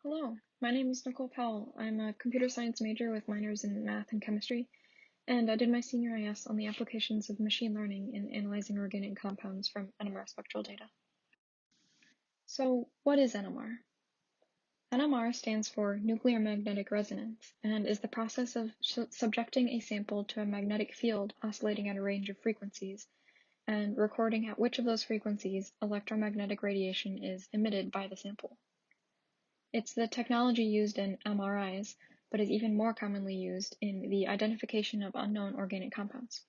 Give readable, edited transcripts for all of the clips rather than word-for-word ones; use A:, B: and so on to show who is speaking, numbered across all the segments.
A: Hello, my name is Nicole Powell. I'm a computer science major with minors in math and chemistry, and I did my senior IS on the applications of machine learning in analyzing organic compounds from NMR spectral data. So, what is NMR? NMR stands for nuclear magnetic resonance and is the process of subjecting a sample to a magnetic field oscillating at a range of frequencies and recording at which of those frequencies electromagnetic radiation is emitted by the sample. It's the technology used in MRIs, but is even more commonly used in the identification of unknown organic compounds.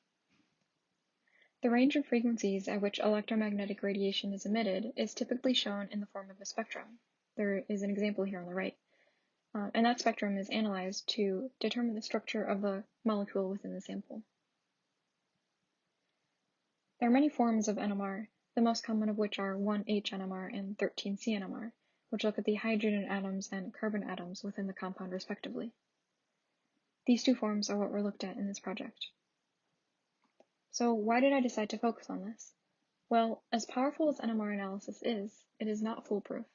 A: The range of frequencies at which electromagnetic radiation is emitted is typically shown in the form of a spectrum. There is an example here on the right. And that spectrum is analyzed to determine the structure of the molecule within the sample. There are many forms of NMR, the most common of which are 1H NMR and 13C NMR, which look at the hydrogen atoms and carbon atoms within the compound respectively. These two forms are what were looked at in this project. So why did I decide to focus on this? Well, as powerful as NMR analysis is, it is not foolproof.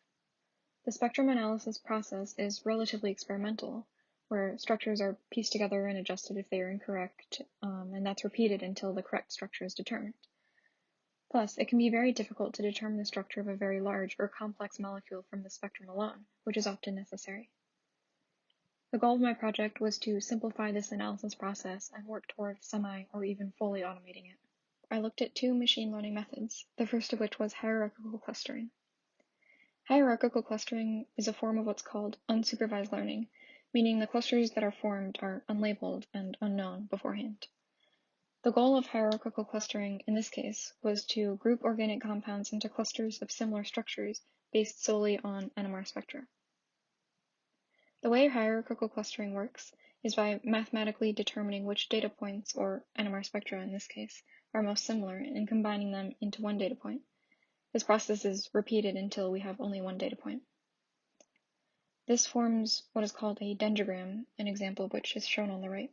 A: The spectrum analysis process is relatively experimental, where structures are pieced together and adjusted if they are incorrect, and that's repeated until the correct structure is determined. Plus, it can be very difficult to determine the structure of a very large or complex molecule from the spectrum alone, which is often necessary. The goal of my project was to simplify this analysis process and work toward semi or even fully automating it. I looked at two machine learning methods, the first of which was hierarchical clustering. Hierarchical clustering is a form of what's called unsupervised learning, meaning the clusters that are formed are unlabeled and unknown beforehand. The goal of hierarchical clustering in this case was to group organic compounds into clusters of similar structures based solely on NMR spectra. The way hierarchical clustering works is by mathematically determining which data points, or NMR spectra in this case, are most similar and combining them into one data point. This process is repeated until we have only one data point. This forms what is called a dendrogram, an example of which is shown on the right.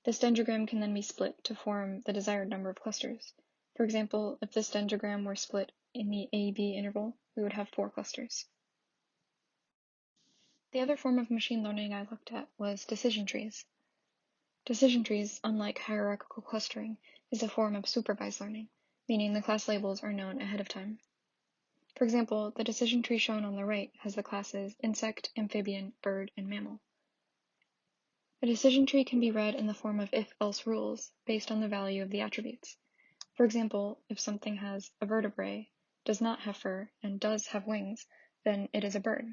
A: This dendrogram can then be split to form the desired number of clusters. For example, if this dendrogram were split in the A-B interval, we would have 4 clusters. The other form of machine learning I looked at was decision trees. Decision trees, unlike hierarchical clustering, is a form of supervised learning, meaning the class labels are known ahead of time. For example, the decision tree shown on the right has the classes insect, amphibian, bird, and mammal. A decision tree can be read in the form of if-else rules based on the value of the attributes. For example, if something has a vertebrae, does not have fur, and does have wings, then it is a bird.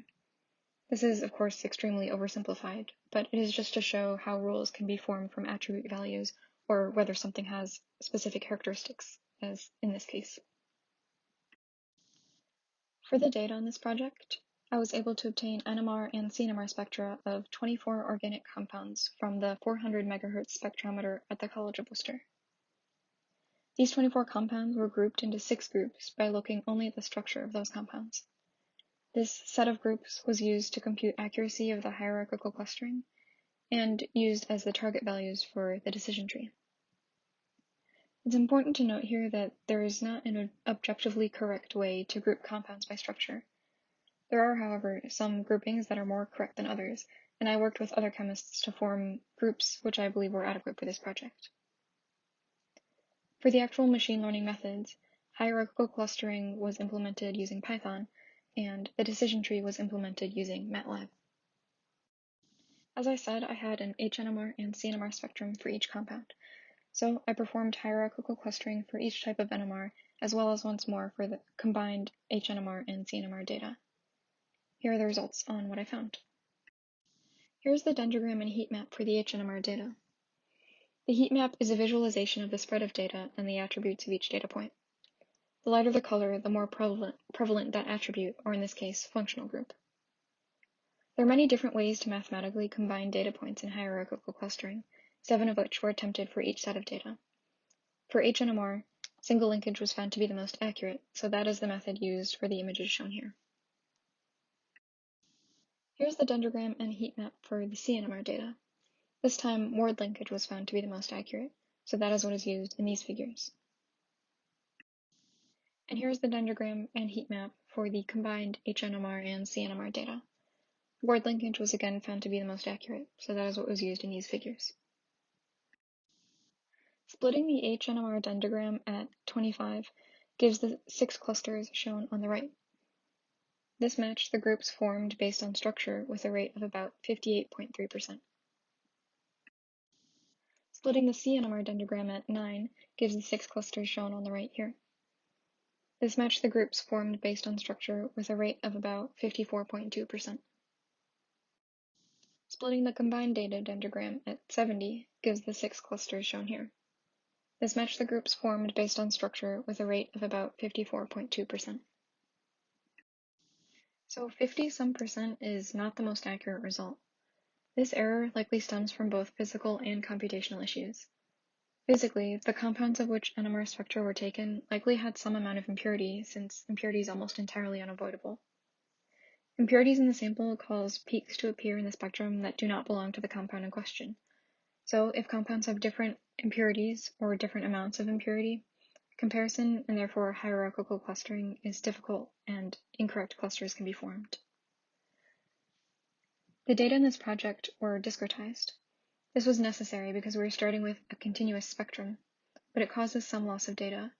A: This is, of course, extremely oversimplified, but it is just to show how rules can be formed from attribute values or whether something has specific characteristics, as in this case. For the data on this project, I was able to obtain NMR and CNMR spectra of 24 organic compounds from the 400 MHz spectrometer at the College of Worcester. These 24 compounds were grouped into 6 groups by looking only at the structure of those compounds. This set of groups was used to compute accuracy of the hierarchical clustering and used as the target values for the decision tree. It's important to note here that there is not an objectively correct way to group compounds by structure. There are, however, some groupings that are more correct than others, and I worked with other chemists to form groups which I believe were adequate for this project. For the actual machine learning methods, hierarchical clustering was implemented using Python, and the decision tree was implemented using MATLAB. As I said, I had an HNMR and CNMR spectrum for each compound, so I performed hierarchical clustering for each type of NMR, as well as once more for the combined HNMR and CNMR data. Here are the results on what I found. Here's the dendrogram and heat map for the HNMR data. The heat map is a visualization of the spread of data and the attributes of each data point. The lighter the color, the more prevalent that attribute, or in this case, functional group. There are many different ways to mathematically combine data points in hierarchical clustering, 7 of which were attempted for each set of data. For HNMR, single linkage was found to be the most accurate, so that is the method used for the images shown here. Here's the dendrogram and heat map for the CNMR data. This time, word linkage was found to be the most accurate, so that is what is used in these figures. And here's the dendrogram and heat map for the combined HNMR and CNMR data. Word linkage was again found to be the most accurate, so that is what was used in these figures. Splitting the H-NMR dendrogram at 25 gives the 6 clusters shown on the right. This matched the groups formed based on structure with a rate of about 58.3%. Splitting the C-NMR dendrogram at 9 gives the 6 clusters shown on the right here. This matched the groups formed based on structure with a rate of about 54.2%. Splitting the combined data dendrogram at 70 gives the 6 clusters shown here. This matched the groups formed based on structure with a rate of about 54.2%. So 50-some% is not the most accurate result. This error likely stems from both physical and computational issues. Physically, the compounds of which NMR spectra were taken likely had some amount of impurity, since impurity is almost entirely unavoidable. Impurities in the sample cause peaks to appear in the spectrum that do not belong to the compound in question. So if compounds have different impurities or different amounts of impurity, comparison and therefore hierarchical clustering is difficult and incorrect clusters can be formed. The data in this project were discretized. This was necessary because we were starting with a continuous spectrum, but it causes some loss of data.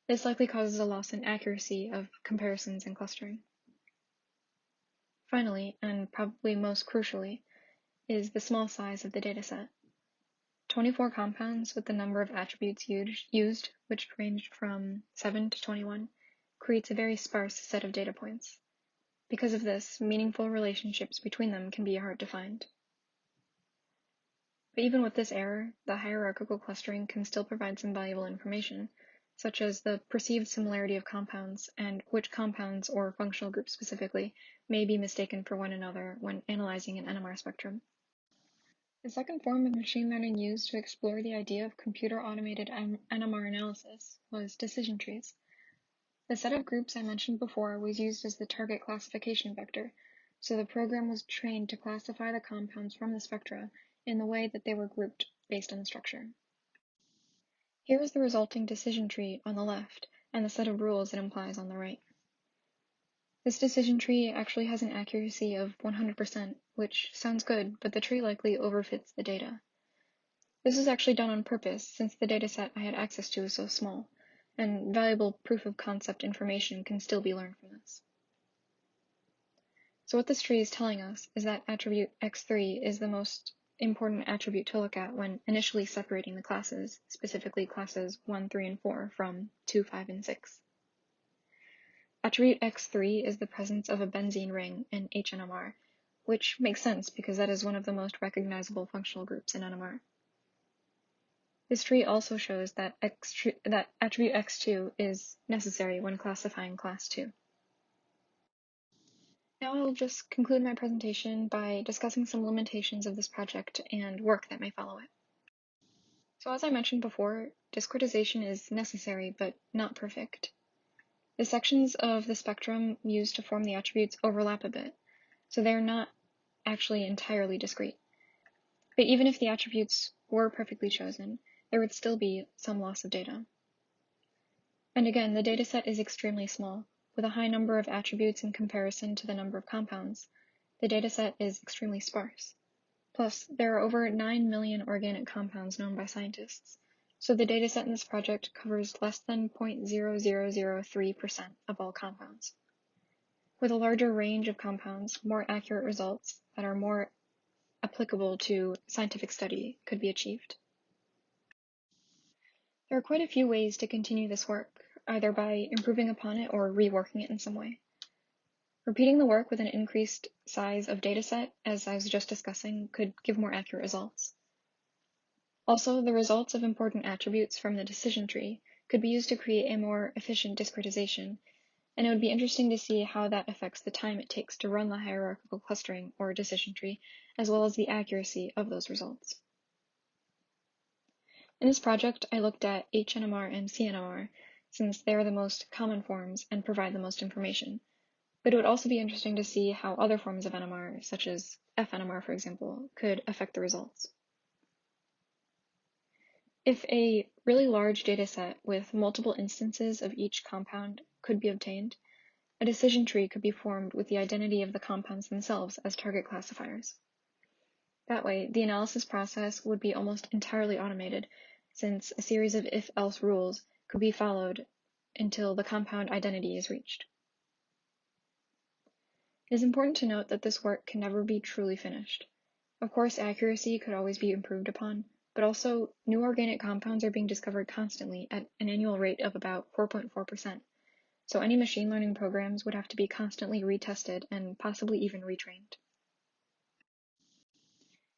A: This likely causes a loss in accuracy of comparisons and clustering. Finally, and probably most crucially, is the small size of the dataset. 24 compounds with the number of attributes used, which ranged from 7 to 21, creates a very sparse set of data points. Because of this, meaningful relationships between them can be hard to find. But even with this error, the hierarchical clustering can still provide some valuable information, such as the perceived similarity of compounds and which compounds or functional groups specifically may be mistaken for one another when analyzing an NMR spectrum. The second form of machine learning used to explore the idea of computer-automated NMR analysis was decision trees. The set of groups I mentioned before was used as the target classification vector, so the program was trained to classify the compounds from the spectra in the way that they were grouped based on the structure. Here is the resulting decision tree on the left and the set of rules it implies on the right. This decision tree actually has an accuracy of 100%, which sounds good, but the tree likely overfits the data. This was actually done on purpose since the dataset I had access to is so small, and valuable proof of concept information can still be learned from this. So what this tree is telling us is that attribute x3 is the most important attribute to look at when initially separating the classes, specifically classes 1, 3, and 4 from 2, 5, and 6. Attribute x3 is the presence of a benzene ring in HNMR, which makes sense because that is one of the most recognizable functional groups in NMR. This tree also shows that attribute x2 is necessary when classifying class 2. Now I will just conclude my presentation by discussing some limitations of this project and work that may follow it. So as I mentioned before, discretization is necessary but not perfect. The sections of the spectrum used to form the attributes overlap a bit, so they are not actually entirely discrete. But even if the attributes were perfectly chosen, there would still be some loss of data. And again, the dataset is extremely small. With a high number of attributes in comparison to the number of compounds, the dataset is extremely sparse. Plus, there are over 9 million organic compounds known by scientists, so the dataset in this project covers less than 0.0003% of all compounds. With a larger range of compounds, more accurate results that are more applicable to scientific study could be achieved. There are quite a few ways to continue this work, either by improving upon it or reworking it in some way. Repeating the work with an increased size of dataset, as I was just discussing, could give more accurate results. Also, the results of important attributes from the decision tree could be used to create a more efficient discretization, and it would be interesting to see how that affects the time it takes to run the hierarchical clustering or decision tree, as well as the accuracy of those results. In this project, I looked at HNMR and CNMR, since they are the most common forms and provide the most information. But it would also be interesting to see how other forms of NMR, such as FNMR for example, could affect the results. If a really large dataset with multiple instances of each compound could be obtained, a decision tree could be formed with the identity of the compounds themselves as target classifiers. That way, the analysis process would be almost entirely automated, since a series of if-else rules could be followed until the compound identity is reached. It is important to note that this work can never be truly finished. Of course, accuracy could always be improved upon, but also new organic compounds are being discovered constantly at an annual rate of about 4.4%. So any machine learning programs would have to be constantly retested and possibly even retrained.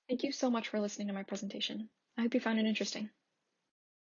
A: Thank you so much for listening to my presentation. I hope you found it interesting.